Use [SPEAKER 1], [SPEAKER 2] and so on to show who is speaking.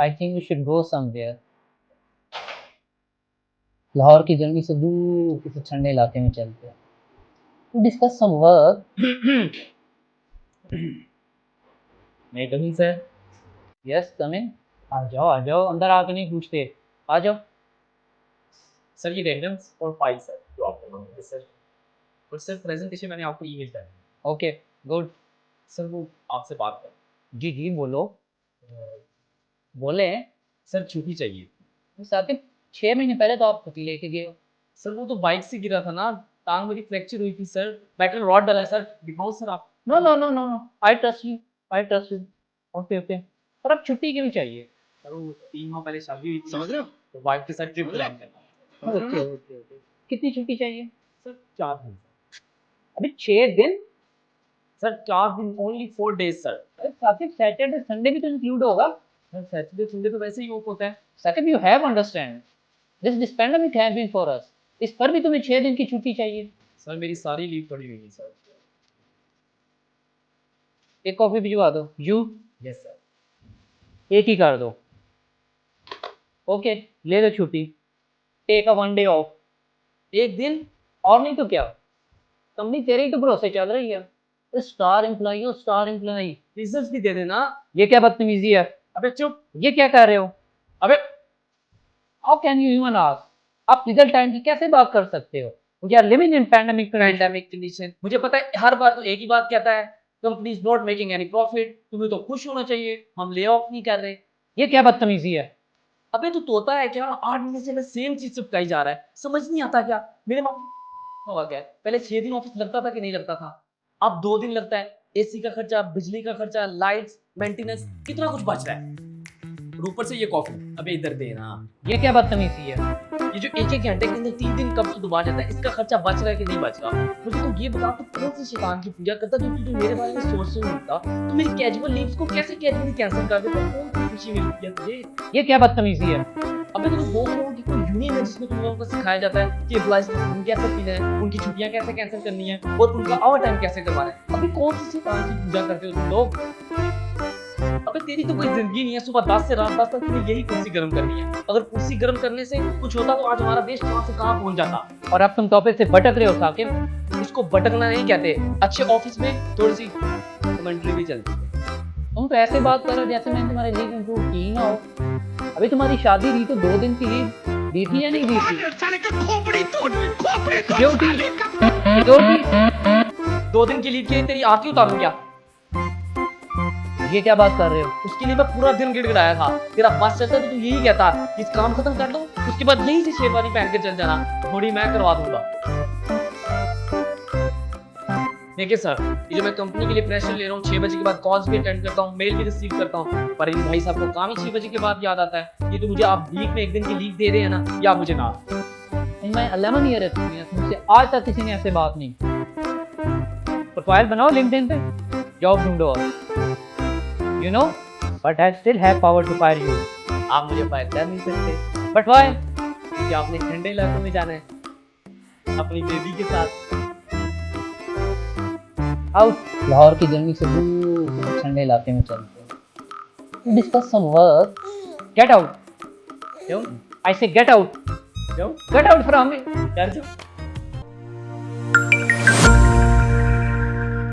[SPEAKER 1] I think we should go somewhere. Lahore की गर्मी से दूर किसी ठंडे इलाके में चलते हैं टू डिस्कस सम वर्क।
[SPEAKER 2] मैं कहीं सर।
[SPEAKER 1] यस कम इन। आ जाओ अंदर आके नहीं पूछते, आ जाओ।
[SPEAKER 2] सर ये रेफरेंस और फाइल सर जो आपको मांगे सर, और सर प्रेजेंटेशन मैंने आपको ईमेल कर दी।
[SPEAKER 1] Okay good.
[SPEAKER 2] सर वो आपसे बात कर।
[SPEAKER 1] जी जी बोलो। बोले
[SPEAKER 2] सर छुट्टी चाहिए।
[SPEAKER 1] साकिब 6 महीने पहले तो आप छुट्टी लेके गए हो।
[SPEAKER 2] सर वो तो बाइक से गिरा था ना, टांग मेरी फ्रैक्चर हुई थी सर, मेटल रॉड डला है सर, दिखाओ सर आप।
[SPEAKER 1] No no no no no, I trust you, I trust you. Okay okay, पर अब छुट्टी क्यों चाहिए?
[SPEAKER 2] सर वो 3 माह पहले शादी हुई थी,
[SPEAKER 3] समझ रहे हो?
[SPEAKER 2] तो वाइफ के साथ ट्रिप प्लान करना।
[SPEAKER 1] ओके ओके ओके, कितनी छुट्टी चाहिए?
[SPEAKER 2] सर 4 दिन।
[SPEAKER 1] अभी 6 दिन?
[SPEAKER 2] सर 4 दिन, ओनली 4 days सर।
[SPEAKER 1] अरे साकिब सैटरडे संडे भी तो इंक्लूड होगा।
[SPEAKER 2] सर सैटरडे संडे तो वैसे ही ऑफ होता है।
[SPEAKER 1] Sakib you have understand this pandemic has been for us, इस पर भी तुम्हें 6 दिन की छुट्टी चाहिए?
[SPEAKER 2] सर मेरी सारी लीव पड़ी हुई है सर।
[SPEAKER 1] एक कॉफी भिजवा दो। You
[SPEAKER 2] yes sir.
[SPEAKER 1] एक ही कर दो। ओके ले लो छुट्टी, टेक अ 1 डे ऑफ। एक दिन, और नहीं तो क्या, कंपनी तेरे ही तो भरोसे चल रही है। स्टार एम्प्लॉई हो, स्टार एम्प्लॉई।
[SPEAKER 2] रिजल्ट भी दे देना।
[SPEAKER 1] ये क्या बदतमीजी है?
[SPEAKER 2] अबे चुप।
[SPEAKER 1] ये क्या कर रहे हो?
[SPEAKER 2] अबे
[SPEAKER 1] how can you even ask? आप रिजल्ट टाइम की कैसे बात कर सकते हो? We are living in pandemic
[SPEAKER 2] condition मुझे पता है, हर बार तो एक ही बात कहता है, company is not making any profit, तुम्हें तो खुश होना चाहिए, हम ले ऑफ नहीं कर रहे।
[SPEAKER 1] ये क्या बदतमीजी है?
[SPEAKER 2] अबे तू तोता है क्या? 8 महीने से मैं सेम चीज चिपकाई जा रहा है, समझ नहीं आता क्या? मेरे माँ होगा क्या? पहले 6 दिन ऑफिस लगता था कि नहीं लगता था, अब 2 दिन लगता है। एसी का खर्चा, बिजली का खर्चा, लाइट्स, मेंटेनेंस, कितना कुछ बच रहा है। और ऊपर से ये कॉफी, अबे इधर दे ना।
[SPEAKER 1] ये क्या बदतमीजी है?
[SPEAKER 2] ये जो एक एक घंटे के अंदर 3 दिन कब से डुबा जाता है, इसका खर्चा बच रहा है कि नहीं बच रहा? मुझे तो ये बता, तू कौन सी शैतान की पूजा करता है जो मेरे बारे में सोच नहीं सकता? तू मेरी कैजुअल लीव्स को कैसे कैजुअली कैंसिल कर देता? कौन सी खुशी मिलती है तुझे?
[SPEAKER 1] ये क्या बदतमीजी है?
[SPEAKER 2] अबे तो बोल रहा हूँ कि कोई यूनियन है जिसमें तुम लोगों को सिखाया जाता है कि एम्प्लॉइज को फोन कैसे पीना है, उनकी छुट्टियां कैसे कैंसिल करनी है और उनका ओवर टाइम कैसे करवाना है। अभी कौन सी शैतान की पूजा करते हो तुम लोग? अबे तेरी तो कोई जिंदगी नहीं है, सुबह 10 से रात 10 तक तुम्हें यही कुर्सी गर्म करनी है। अगर कुर्सी गर्म करने से कुछ होता तो आज हमारा देश कहां से कहां पहुंच जाता।
[SPEAKER 1] और अब तुम टॉपिक से भटक रहे हो साकिब।
[SPEAKER 2] इसको भटकना नहीं कहते, अच्छे ऑफिस में थोड़ी सी कमेंट्री भी चलती है।
[SPEAKER 1] तुम तो ऐसे बात कर रहे हो जैसे मैंने तुम्हारी लीव इंप्रूव की ना हो। अभी तुम्हारी शादी थी तो 2 दिन की लीव दी थी या नहीं दी थी? ड्यूटी ड्यूटी
[SPEAKER 2] 2 दिन की लीव के लिए तेरी आंखें उतारूं क्या?
[SPEAKER 1] ये क्या बात कर रहे हो?
[SPEAKER 2] उसके लिए मैं पूरा दिन गिड़गिड़ाया था। तेरा बस चलता तो तू यही कहता कि काम खत्म कर लो, उसके बाद यहीं से शेरवानी पहन के चल जाना, थोड़ी मैं करवा दूंगा। देखिए सर, ये जो मैं कंपनी के लिए प्रेशर ले रहा हूँ, 6 बजे के बाद कॉल्स भी अटेंड करता हूँ, मेल भी रिसीव करता हूँ, पर इन भाई साहब को काम ही 6 बजे के बाद याद आता है। ये तो मुझे आप वीक में 1 दिन की लीव दे रहे हैं ना, या मुझे ना।
[SPEAKER 1] मैं 11 ईयर एक्सपीरियंस, मुझसे आज तक किसी ने ऐसे बात नहीं। प्रोफाइल बनाओ लिंक्डइन पे, जॉब ढूंढो। You know but I still have power to fire you.
[SPEAKER 2] आप मुझे फायर कर नहीं सकते,
[SPEAKER 1] बट व्हाई?
[SPEAKER 2] क्योंकि आपने ठंडे इलाकों में जाना है अपनी बेबी के साथ।
[SPEAKER 1] आउट। लाहौर की गर्मी से दूर ठंडे इलाके में चलते हैं, discuss some work. Get out.
[SPEAKER 2] क्यों?
[SPEAKER 1] आई से गेट आउट,
[SPEAKER 2] क्यों?
[SPEAKER 1] Get out from me.
[SPEAKER 2] कर जो